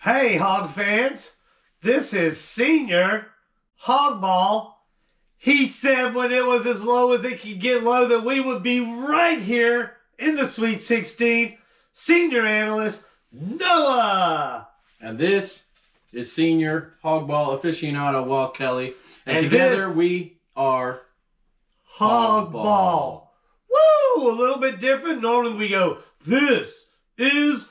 Hey, Hog fans, this is Senior Hawgball. He said when it was as low as it could get low that we would be right here in the Sweet 16. Senior analyst, Noah. And this is Senior Hawgball aficionado, Walt Kelly. And together we are Hawgball. Woo! A little bit different. Normally we go, this is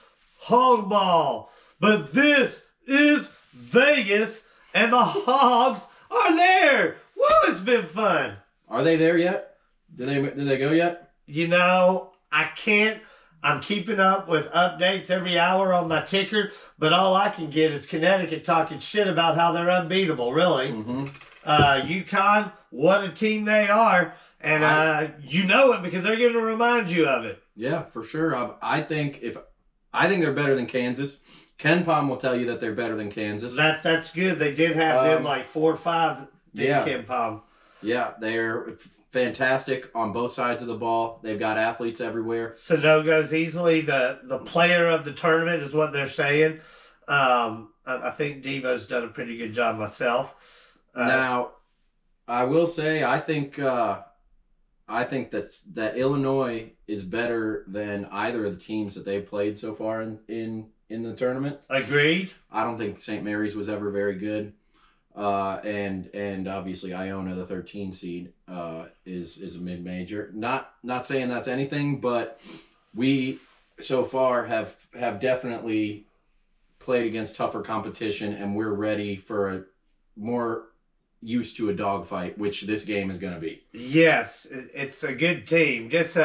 Hawgball. But this is Vegas, and the Hogs are there. Woo, it's been fun. Are they there yet? Did they go yet? You know, I can't. I'm keeping up with updates every hour on my ticker, but all I can get is Connecticut talking shit about how they're unbeatable, really. Mm-hmm. UConn, what a team they are. And you know it because they're going to remind you of it. Yeah, for sure. I think they're better than Kansas. Ken Palm will tell you that they're better than Kansas. That's good. They did have them like 4 or 5. Yeah. Ken Palm. Yeah, they're fantastic on both sides of the ball. They've got athletes everywhere. Sunogo's easily the player of the tournament is what they're saying. I think Devo's done a pretty good job myself. Now, I will say I think that Illinois is better than either of the teams that they've played so far in the tournament. Agreed. I don't think St. Mary's was ever very good. And obviously Iona, the 13 seed, is a mid-major. Not saying that's anything, but we so far have definitely played against tougher competition, and we're ready for a more used to a dogfight, which this game is going to be. Yes, it's a good team. Just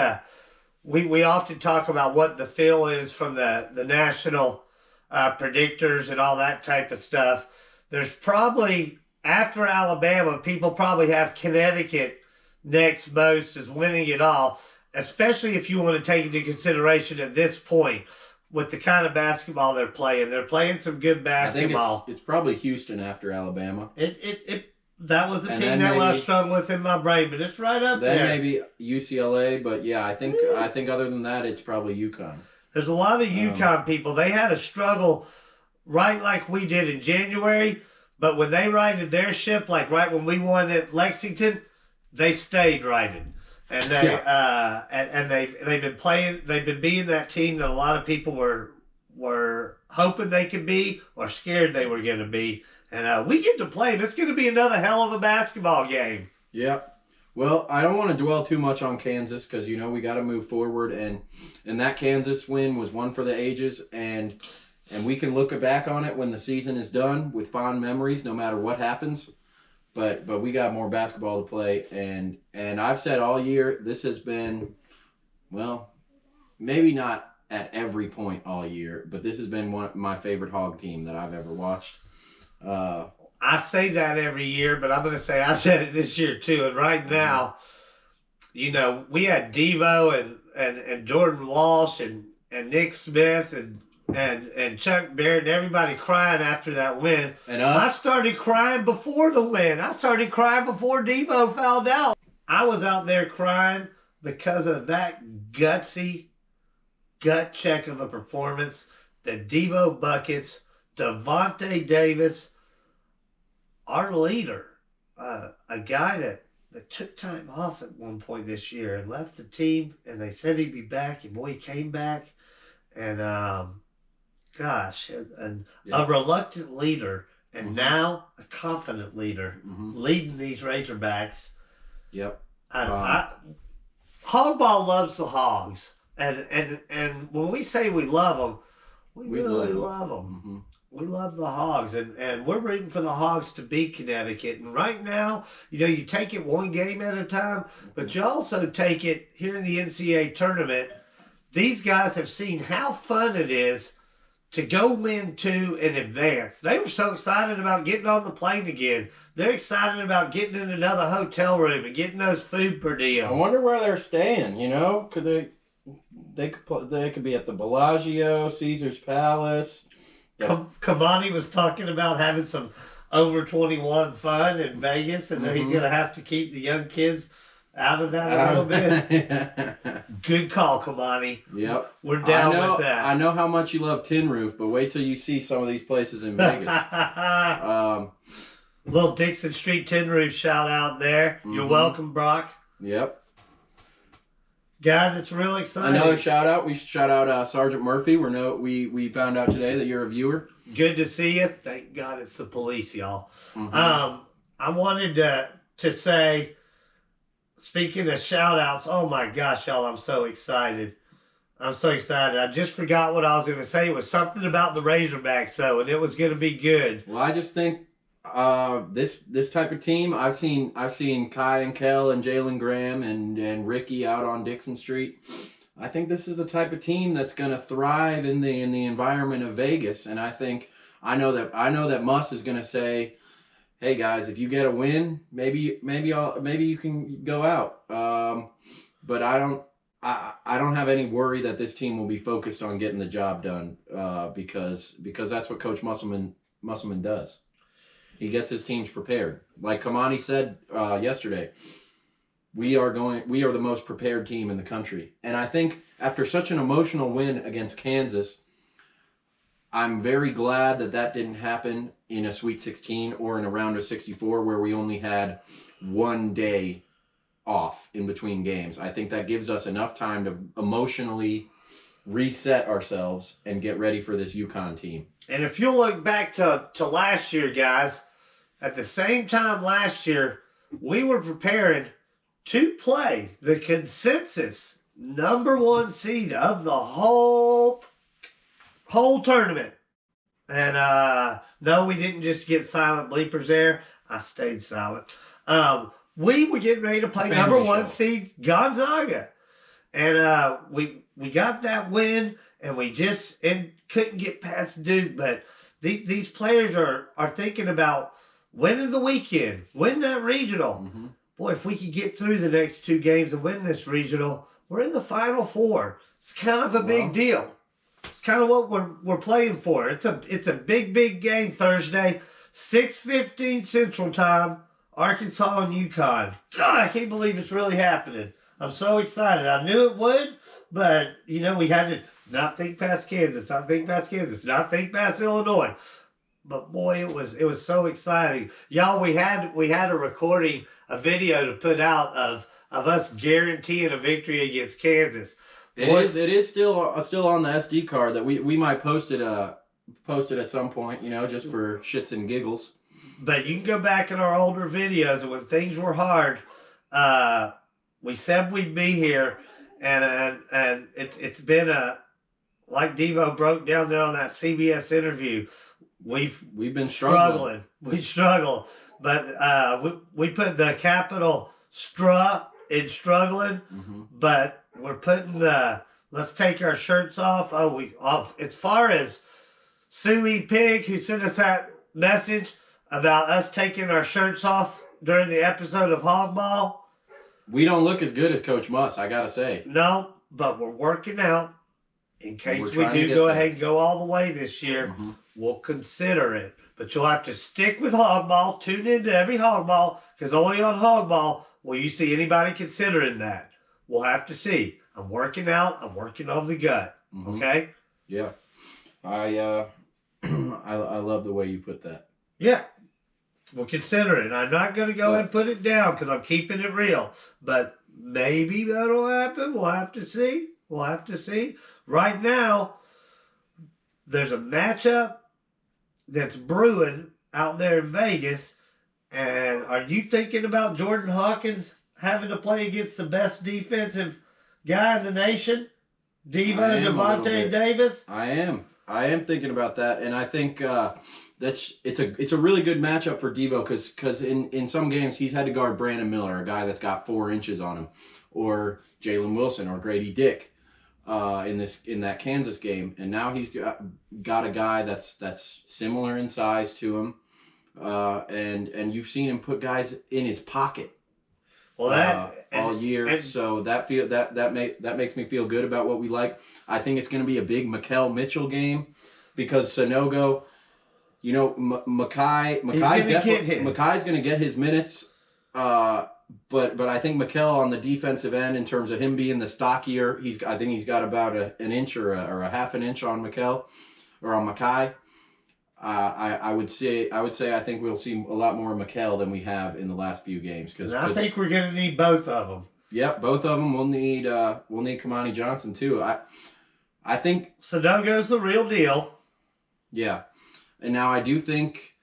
we often talk about what the feel is from the national predictors and all that type of stuff. There's probably, after Alabama, people probably have Connecticut next most as winning it all, especially if you want to take into consideration at this point with the kind of basketball they're playing. They're playing some good basketball. I think it's probably Houston after Alabama. That was the team that I strung with in my brain, but it's right up there. Then maybe UCLA, but yeah, I think other than that, it's probably UConn. There's a lot of UConn people. They had a struggle right like we did in January, but when they righted their ship, like right when we won at Lexington, they stayed righted. And they've been playing, they've been being that team that a lot of people were hoping they could be or scared they were going to be. And we get to play them. It's going to be another hell of a basketball game. Yeah. Well, I don't want to dwell too much on Kansas because, we got to move forward. And that Kansas win was one for the ages. And we can look back on it when the season is done with fond memories, no matter what happens. But we got more basketball to play. And I've said all year, this has been, well, maybe not at every point all year, but this has been my favorite Hog team that I've ever watched. I say that every year, but I'm going to say I said it this year too. And right now, we had Devo and Jordan Walsh and Nick Smith and Chuck Barrett and everybody crying after that win. And us? I started crying before the win. I started crying before Devo fouled out. I was out there crying because of that gutsy gut check of a performance. The Devo buckets, Devontae Davis, our leader, a guy that took time off at one point this year and left the team, and they said he'd be back, and boy, he came back. And, a reluctant leader, and now a confident leader leading these Razorbacks. Yep. Hawgball loves the Hogs. And when we say we love them, we really love them. Mm-hmm. We love the Hogs, and we're rooting for the Hogs to beat Connecticut. And right now, you take it one game at a time, but you also take it here in the NCAA tournament. These guys have seen how fun it is to go win two and advance. They were so excited about getting on the plane again. They're excited about getting in another hotel room and getting those food per diem. I wonder where they're staying, Could they could be at the Bellagio, Caesar's Palace. Kamani was talking about having some over 21 fun in Vegas, and then he's going to have to keep the young kids out of that a little bit. Good call, Kamani. Yep. We're down with that. I know how much you love Tin Roof, but wait till you see some of these places in Vegas. Little Dixon Street Tin Roof shout out there. You're welcome, Brock. Yep. Guys, it's real exciting. Another shout out. We should shout out Sergeant Murphy. We found out today that you're a viewer. Good to see you. Thank God it's the police, y'all. I wanted to say, speaking of shout outs, oh my gosh, y'all, I'm so excited. I'm so excited. I just forgot what I was going to say. It was something about the Razorbacks, though, and it was going to be good. Well, I just think this type of team, I've seen Kai and Kel and Jalen Graham and Ricky out on Dixon Street. I think this is the type of team that's going to thrive in the environment of Vegas, and I know that Muss is going to say, "Hey guys, if you get a win, maybe you can go out." But I don't have any worry that this team will be focused on getting the job done because that's what Coach Musselman does. He gets his teams prepared. Like Kamani said yesterday, we are the most prepared team in the country. And I think after such an emotional win against Kansas, I'm very glad that didn't happen in a Sweet 16 or in a round of 64 where we only had one day off in between games. I think that gives us enough time to emotionally reset ourselves and get ready for this UConn team. And if you look back to last year, guys, at the same time last year, we were preparing to play the consensus #1 seed of the whole tournament. And no, we didn't just get silent bleepers there. I stayed silent. We were getting ready to play #1 seed Gonzaga. And we got that win, and we just couldn't get past Duke. But these players are thinking about winning the weekend, win that regional. Boy, if we could get through the next 2 games and win this regional, we're in the Final Four. It's kind of a big deal. It's kind of what we're playing for. It's a big game Thursday, 6:15 Central Time, Arkansas and UConn. God, I can't believe it's really happening. I'm so excited. I knew it would, but we had to not think past Kansas, not think past Illinois. But boy, it was so exciting, y'all. We had a recording, a video to put out of us guaranteeing a victory against Kansas. It is still on the SD card that we might post it at some point, just for shits and giggles. But you can go back in our older videos, and when things were hard, we said we'd be here, and it's been like Devo broke down there on that CBS interview. We've been struggling. We struggle, but we put the capital "str" in struggling, but we're putting the let's take our shirts off. As far as Suey Pig, who sent us that message about us taking our shirts off during the episode of Hawgball. We don't look as good as Coach Muss, I gotta say. No, but we're working out. In case we do go ahead and go all the way this year, we'll consider it. But you'll have to stick with Hawgball. Tune into every Hawgball, because only on Hawgball will you see anybody considering that. We'll have to see. I'm working out. I'm working on the gut. Okay? Yeah. I love the way you put that. Yeah. We'll consider it. I'm not going to go ahead and put it down because I'm keeping it real. But maybe that'll happen. We'll have to see. We'll have to see. Right now, there's a matchup that's brewing out there in Vegas. And are you thinking about Jordan Hawkins having to play against the best defensive guy in the nation? Diva Devontae Davis? I am thinking about that. And I think it's a really good matchup for Devo because in some games he's had to guard Brandon Miller, a guy that's got 4 inches on him, or Jalen Wilson or Grady Dick in that Kansas game, and now he's got a guy that's similar in size to him, and you've seen him put guys in his pocket. Well, all year, so that makes me feel good about what we like. I think it's going to be a big Mikal Mitchell game because Sanogo. Makai's going to get his minutes. But I think Mikkel on the defensive end, in terms of him being the stockier, I think he's got about an inch or a half an inch on Mikkel or on Mackay. I would say I think we'll see a lot more Mikkel than we have in the last few games. Because I think we're going to need both of them. Yep, both of them. We'll need Kamani Johnson too. I think Sunogo's the real deal. Yeah, and now I do think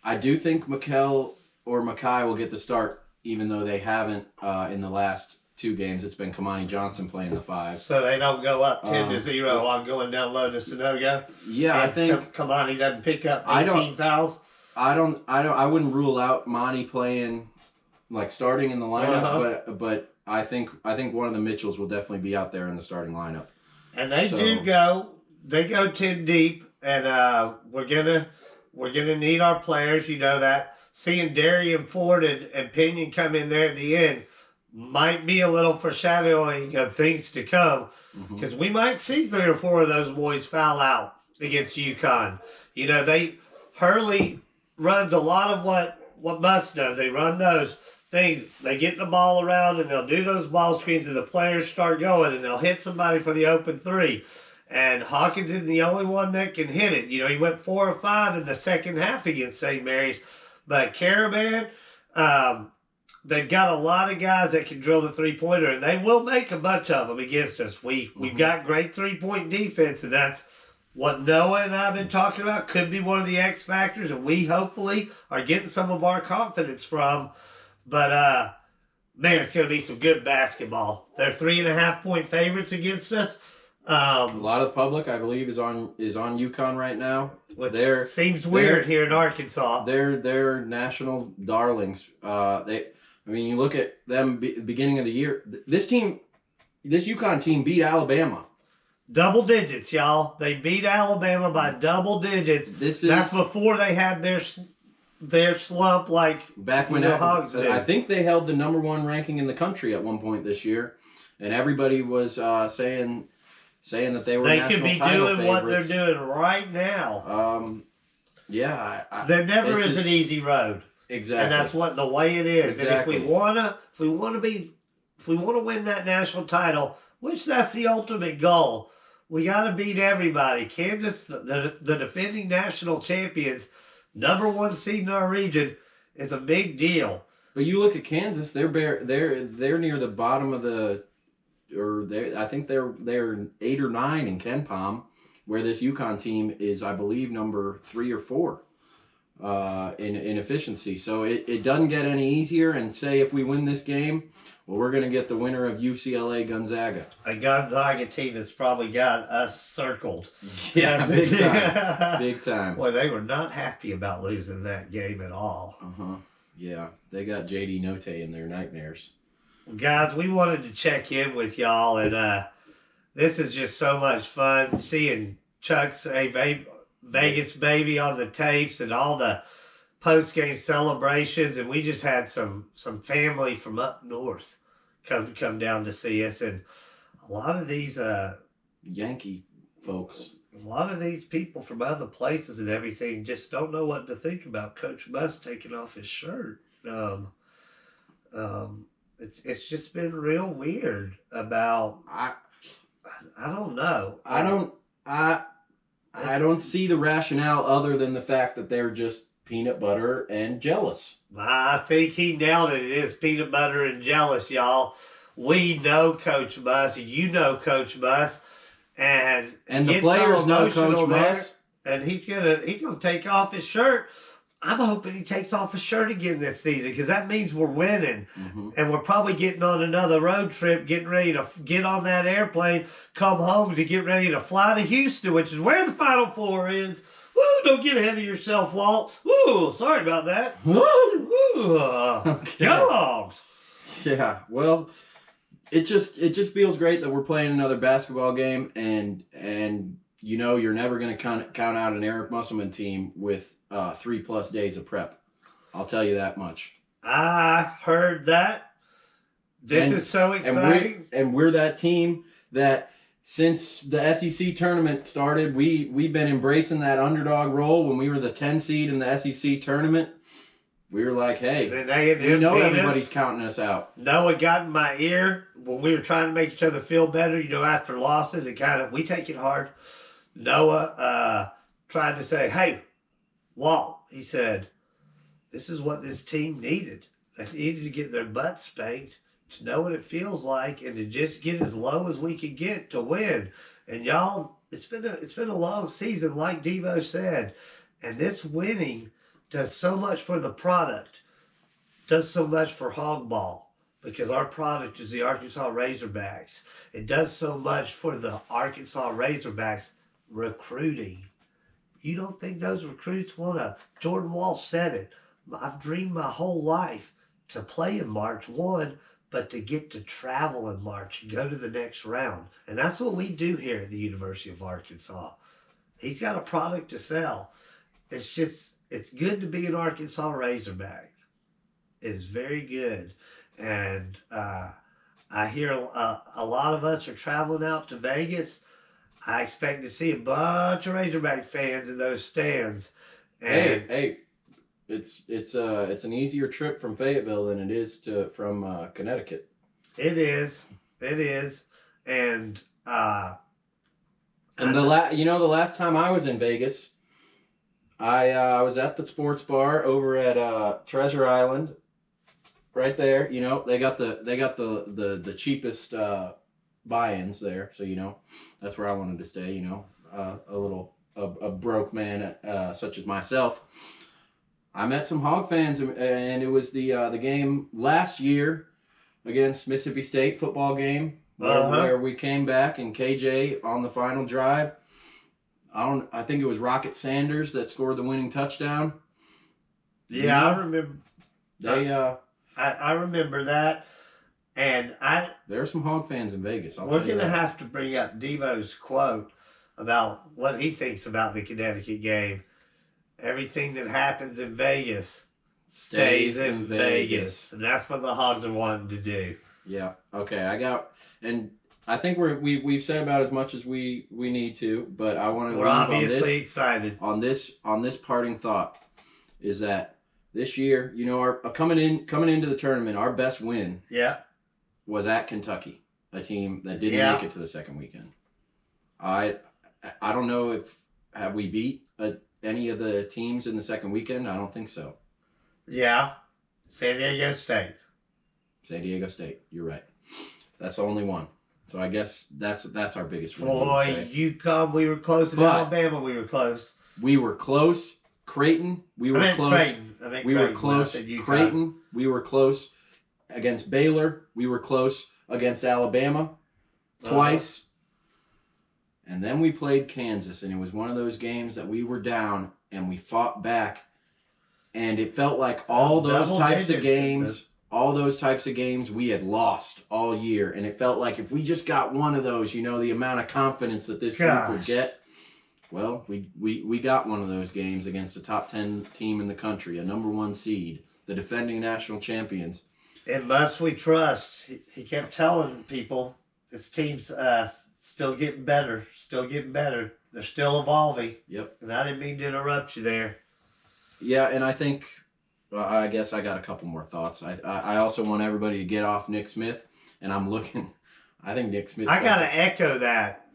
Mikkel or Mackay will get the start, even though they haven't in the last 2 games. It's been Kamani Johnson playing the 5. So they don't go up 10-0 on going down low to Sunogo. Yeah, I think Kamani doesn't pick up 18 fouls. I wouldn't rule out Monty playing, like, starting in the lineup, but I think one of the Mitchells will definitely be out there in the starting lineup. And they go 10 deep, and we're gonna need our players. You know that. Seeing Darian Ford and Pinion come in there at the end might be a little foreshadowing of things to come, because we might see 3 or 4 of those boys foul out against UConn. You know, Hurley runs a lot of what Muss does. They run those things. They get the ball around and they'll do those ball screens, and the players start going and they'll hit somebody for the open 3. And Hawkins is the only one that can hit it. You know, he went 4 or 5 in the second half against St. Mary's. But Caravan, they've got a lot of guys that can drill the 3-pointer, and they will make a bunch of them against us. We've got great 3-point defense, and that's what Noah and I have been talking about. Could be one of the X factors, and we hopefully are getting some of our confidence from. But, man, it's going to be some good basketball. They're 3.5-point favorites against us. A lot of the public, I believe, is on UConn right now. Which seems weird here in Arkansas. They're national darlings. You look at them beginning of the year. This UConn team beat Alabama. Double digits, y'all. They beat Alabama by double digits. That's before they had their slump, like back when the Hogs did. I think they held the number 1 ranking in the country at one point this year, and everybody was saying that they were national title favorites. They could be doing what they're doing right now. There never is an easy road. Exactly. And that's what the way it is. Exactly. And if we want to win that national title, which that's the ultimate goal, we got to beat everybody. Kansas, the defending national champions, number 1 seed in our region, is a big deal. But you look at Kansas; they're near the bottom of the. I think they're 8 or 9 in KenPom, where this UConn team is, I believe, number 3 or 4 in efficiency. So it doesn't get any easier. And say if we win this game, well, we're going to get the winner of UCLA Gonzaga. A Gonzaga team that's probably got us circled. Yeah, big time. Big time. Well, they were not happy about losing that game at all. Yeah, they got JD Note in their nightmares. Guys, we wanted to check in with y'all, and this is just so much fun seeing Chuck's Vegas baby on the tapes and all the post-game celebrations, and we just had some family from up north come down to see us, and a lot of these Yankee folks, a lot of these people from other places and everything just don't know what to think about Coach Muss taking off his shirt. It's just been real weird about I don't know. I don't see the rationale other than the fact that they're just peanut butter and jealous. I think he nailed it. It is peanut butter and jealous, y'all. We know Coach Muss. You know Coach Muss. And the players know Coach Muss. And he's gonna take off his shirt. I'm hoping he takes off his shirt again this season, because that means we're winning. And we're probably getting on another road trip, getting ready to get on that airplane, come home to get ready to fly to Houston, which is where the Final Four is. Woo, don't get ahead of yourself, Walt. Woo, sorry about that. Woo, Okay. Go Hogs. Yeah, well, it just feels great that we're playing another basketball game, and you're never going to count out an Eric Musselman team with 3+ days of prep. I'll tell you that much. I heard that. This is so exciting. And we're that team that since the SEC tournament started, we've been embracing that underdog role. When we were the 10 seed in the SEC tournament, we were like, hey, And they we know everybody's counting us out. Noah got in my ear when we were trying to make each other feel better. After losses, we take it hard. Noah tried to say, hey, Walt, he said, this is what this team needed. They needed to get their butts spanked to know what it feels like and to just get as low as we could get to win. And y'all, it's been a long season, like Devo said. And this winning does so much for the product, does so much for Hawgball, because our product is the Arkansas Razorbacks. It does so much for the Arkansas Razorbacks recruiting. You don't think those recruits want to? Jordan Walt said it. I've dreamed my whole life to play in March 1, but to get to travel in March and go to the next round. And that's what we do here at the University of Arkansas. He's got a product to sell. It's good to be an Arkansas Razorback. It is very good. And I hear a lot of us are traveling out to Vegas. I expect to see a bunch of Razorback fans in those stands. And hey, it's an easier trip from Fayetteville than it is from Connecticut. It is, and the last time I was in Vegas, I was at the sports bar over at Treasure Island, right there. They got the cheapest buy-ins there, so that's where I wanted to stay. A broke man such as myself. I met some Hog fans, and it was the game last year against Mississippi State football game where we came back and KJ on the final drive. I think it was Rocket Sanders that scored the winning touchdown. Yeah, I remember. I remember that, and there are some Hog fans in Vegas. We're gonna have to bring up Devo's quote about what he thinks about the Connecticut game. Everything that happens in Vegas stays in Vegas. And that's what the Hogs are wanting to do. Yeah. Okay. And I think we've said about as much as we need to, but I want to. We're obviously excited on this parting thought is that this year, our coming into the tournament, our best win was at Kentucky, a team that didn't make it to the second weekend. I don't know have we beat any of the teams in the second weekend. I don't think so. Yeah, San Diego State. You're right. That's the only one. So I guess that's our biggest win. Boy, UConn, we were close. In Alabama, we were close. We were close. Creighton, we were close. We were close. Creighton, we were close. Against Baylor, we were close. Against Alabama, twice. And then we played Kansas, and it was one of those games that we were down, and we fought back. And it felt like all those types of games we had lost all year. And it felt like if we just got one of those, the amount of confidence that this group would get. Well, we got one of those games against a top 10 team in the country, a number 1 seed, the defending national champions. In must we trust. He kept telling people this team's still getting better. They're still evolving. Yep. And I didn't mean to interrupt you there. Yeah, and I think, I guess I got a couple more thoughts. I also want everybody to get off Nick Smith, and I think Nick Smith. I got to echo that.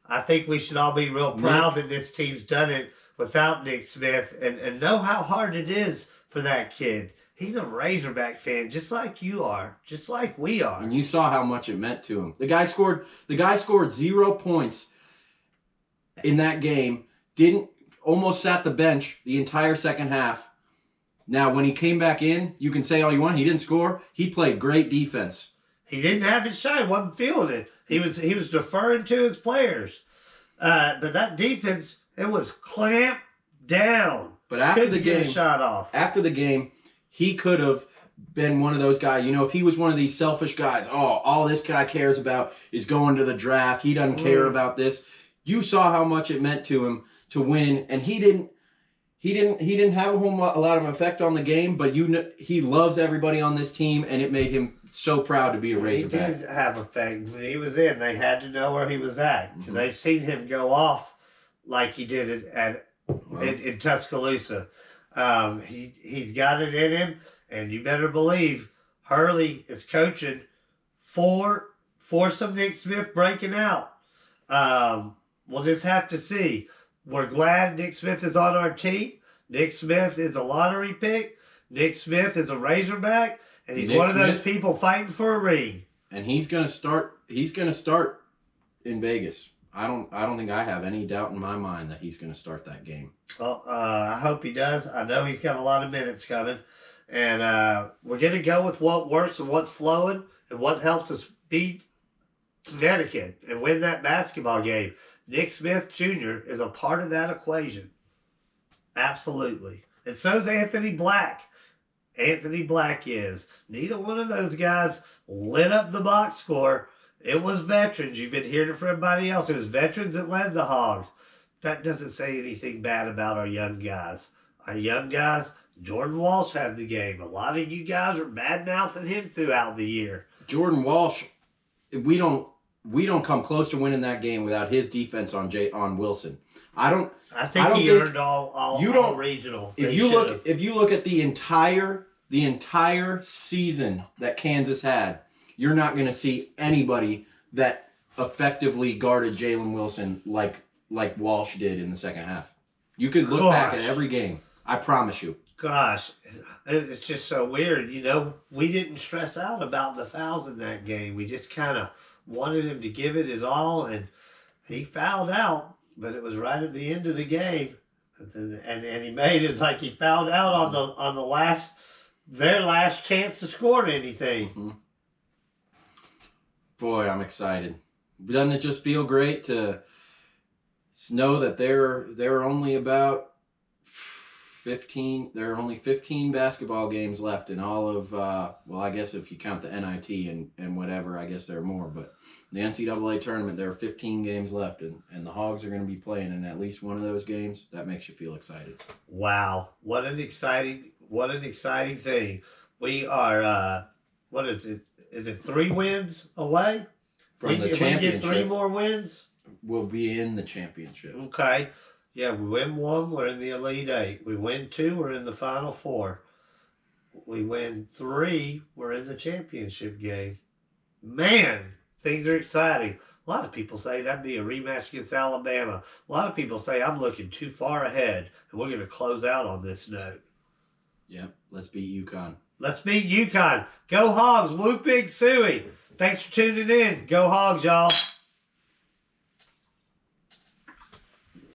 I think we should all be real proud that this team's done it without Nick Smith and know how hard it is for that kid. He's a Razorback fan, just like you are, just like we are. And you saw how much it meant to him. The guy scored 0 points in that game. Almost sat the bench the entire second half. Now, when he came back in, you can say all you want. He didn't score. He played great defense. He didn't have his shot. Wasn't feeling it. He was deferring to his players. But that defense, it was clamped down. But after the game, shot off. After the game, he could have been one of those guys. If he was one of these selfish guys, all this guy cares about is going to the draft. He doesn't care about this. You saw how much it meant to him to win, and he didn't have a lot of effect on the game. But he loves everybody on this team, and it made him so proud to be a Razorback. He did have effect. When he was in, they had to know where he was at because they've seen him go off like he did in Tuscaloosa. He's got it in him, and you better believe Hurley is coaching for some Nick Smith breaking out. We'll just have to see. We're glad Nick Smith is on our team. Nick Smith is a lottery pick. Nick Smith is a Razorback, and he's one of those people fighting for a ring. And he's gonna start. He's gonna start in Vegas. I don't think I have any doubt in my mind that he's gonna start that game. Well, I hope he does. I know he's got a lot of minutes coming, and we're gonna go with what works and what's flowing and what helps us beat Connecticut and win that basketball game. Nick Smith Jr. is a part of that equation. Absolutely. And so is Anthony Black. Anthony Black is. Neither one of those guys lit up the box score. It was veterans. You've been hearing it from everybody else. It was veterans that led the Hogs. That doesn't say anything bad about our young guys. Our young guys, Jordan Walsh had the game. A lot of you guys are bad-mouthing him throughout the year. Jordan Walsh, we don't come close to winning that game without his defense on Wilson. I think he earned all regional. If you look at the entire season that Kansas had, you're not going to see anybody that effectively guarded Jalen Wilson like Walsh did in the second half. You could look back at every game. I promise you. Gosh, it's just so weird. You know, we didn't stress out about the fouls in that game. We just kind of wanted him to give it his all, and he fouled out, but it was right at the end of the game. And he made it like he fouled out on their last chance to score anything. Mm-hmm. Boy, I'm excited. Doesn't it just feel great to know that they're only about 15. There are only 15 basketball games left in all of. Well, I guess if you count the NIT and whatever, I guess there are more. But in the NCAA tournament, there are 15 games left, and the Hogs are going to be playing in at least one of those games. That makes you feel excited. Wow, what an exciting thing! We are. What is it? Is it 3 wins away from the championship? If we get 3 more wins, we'll be in the championship. Okay. Yeah, we win 1, we're in the Elite 8. We win 2, we're in the Final 4. We win 3, we're in the championship game. Man, things are exciting. A lot of people say that'd be a rematch against Alabama. A lot of people say I'm looking too far ahead, and we're going to close out on this note. Yep, let's beat UConn. Let's beat UConn. Go Hogs, whoop Big Suey. Thanks for tuning in. Go Hogs, y'all.